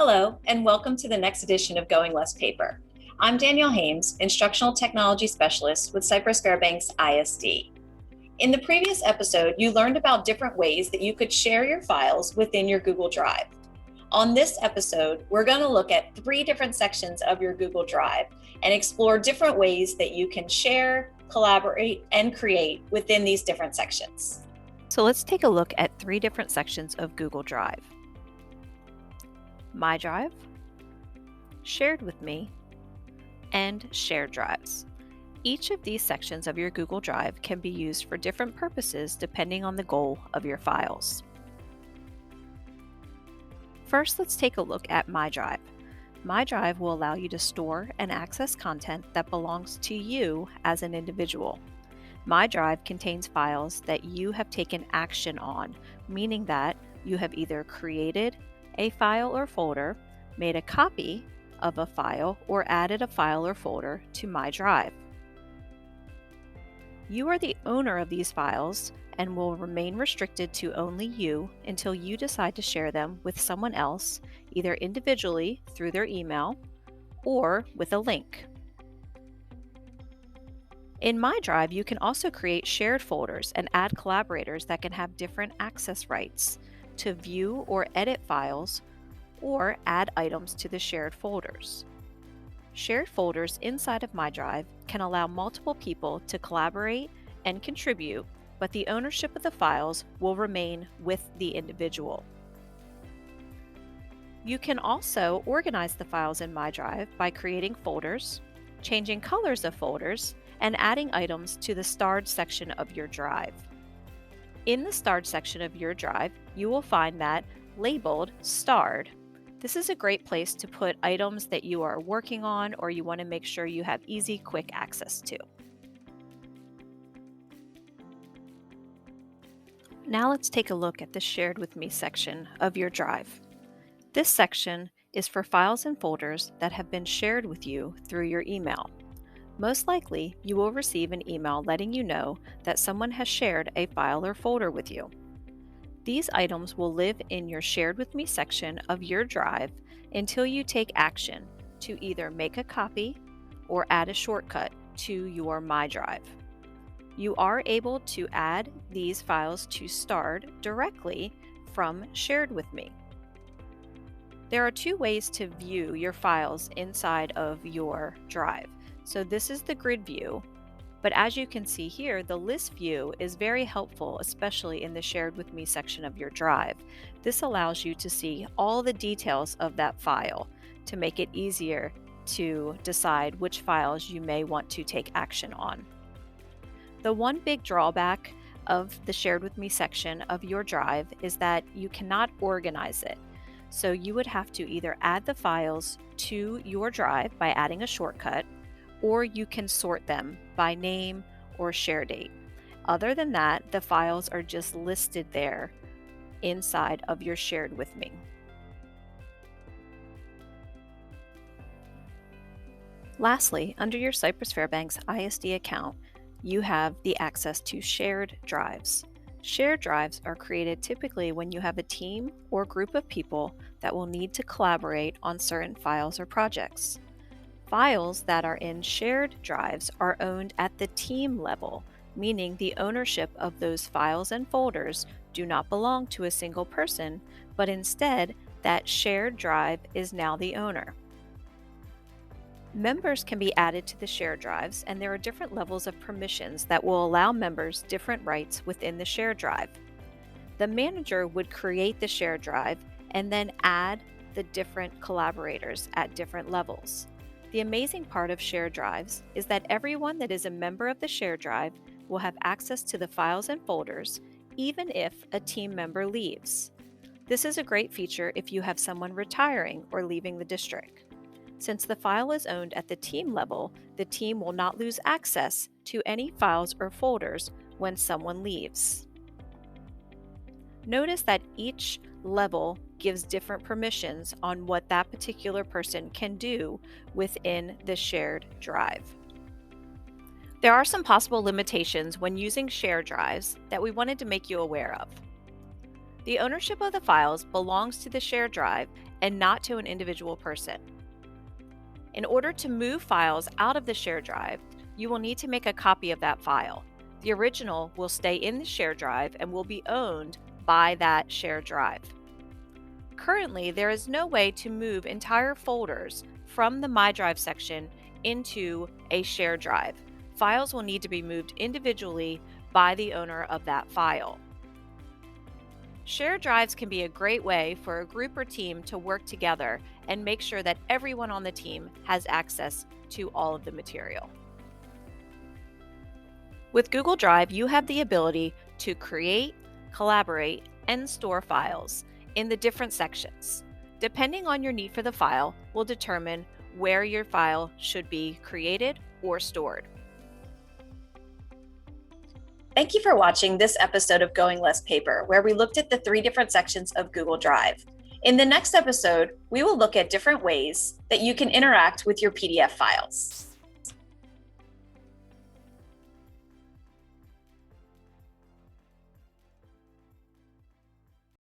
Hello, and welcome to the next edition of Going Less Paper. I'm Danielle Hames, Instructional Technology Specialist with Cypress Fairbanks ISD. In the previous episode, you learned about different ways that you could share your files within your Google Drive. On this episode, we're going to look at 3 different sections of your Google Drive and explore different ways that you can share, collaborate, and create within these different sections. So let's take a look at 3 different sections of Google Drive. My Drive, Shared with Me, and Shared Drives. Each of these sections of your Google Drive can be used for different purposes depending on the goal of your files. First, let's take a look at My Drive. My Drive will allow you to store and access content that belongs to you as an individual. My Drive contains files that you have taken action on, meaning that you have either created a file or folder, made a copy of a file, or added a file or folder to My Drive. You are the owner of these files and will remain restricted to only you until you decide to share them with someone else, either individually through their email or with a link. In My Drive, you can also create shared folders and add collaborators that can have different access rights to view or edit files or add items to the shared folders. Shared folders inside of My Drive can allow multiple people to collaborate and contribute, but the ownership of the files will remain with the individual. You can also organize the files in My Drive by creating folders, changing colors of folders, and adding items to the starred section of your drive. In the starred section of your drive, you will find that labeled starred. This is a great place to put items that you are working on or you want to make sure you have easy, quick access to. Now let's take a look at the Shared with Me section of your drive. This section is for files and folders that have been shared with you through your email. Most likely, you will receive an email letting you know that someone has shared a file or folder with you. These items will live in your Shared with Me section of your drive until you take action to either make a copy or add a shortcut to your My Drive. You are able to add these files to starred directly from Shared with Me. There are 2 ways to view your files inside of your drive. So this is the grid view, but as you can see here, the list view is very helpful, especially in the Shared with Me section of your drive. This allows you to see all the details of that file to make it easier to decide which files you may want to take action on. The one big drawback of the Shared with Me section of your drive is that you cannot organize it. So you would have to either add the files to your drive by adding a shortcut, or you can sort them by name or share date. Other than that, the files are just listed there inside of your Shared with Me. Lastly, under your Cypress Fairbanks ISD account, you have the access to shared drives. Shared drives are created typically when you have a team or group of people that will need to collaborate on certain files or projects. Files that are in shared drives are owned at the team level, meaning the ownership of those files and folders do not belong to a single person, but instead that shared drive is now the owner. Members can be added to the shared drives, and there are different levels of permissions that will allow members different rights within the shared drive. The manager would create the shared drive and then add the different collaborators at different levels. The amazing part of shared drives is that everyone that is a member of the shared drive will have access to the files and folders, even if a team member leaves. This is a great feature if you have someone retiring or leaving the district. Since the file is owned at the team level, the team will not lose access to any files or folders when someone leaves. Notice that each level gives different permissions on what that particular person can do within the shared drive. There are some possible limitations when using shared drives that we wanted to make you aware of. The ownership of the files belongs to the shared drive and not to an individual person. In order to move files out of the shared drive, you will need to make a copy of that file. The original will stay in the shared drive and will be owned by that shared drive. Currently, there is no way to move entire folders from the My Drive section into a shared drive. Files will need to be moved individually by the owner of that file. Shared drives can be a great way for a group or team to work together and make sure that everyone on the team has access to all of the material. With Google Drive, you have the ability to create, collaborate, and store files in the different sections. Depending on your need for the file will determine where your file should be created or stored. Thank you for watching this episode of Going Less Paper, where we looked at the 3 different sections of Google Drive. In the next episode, we will look at different ways that you can interact with your PDF files.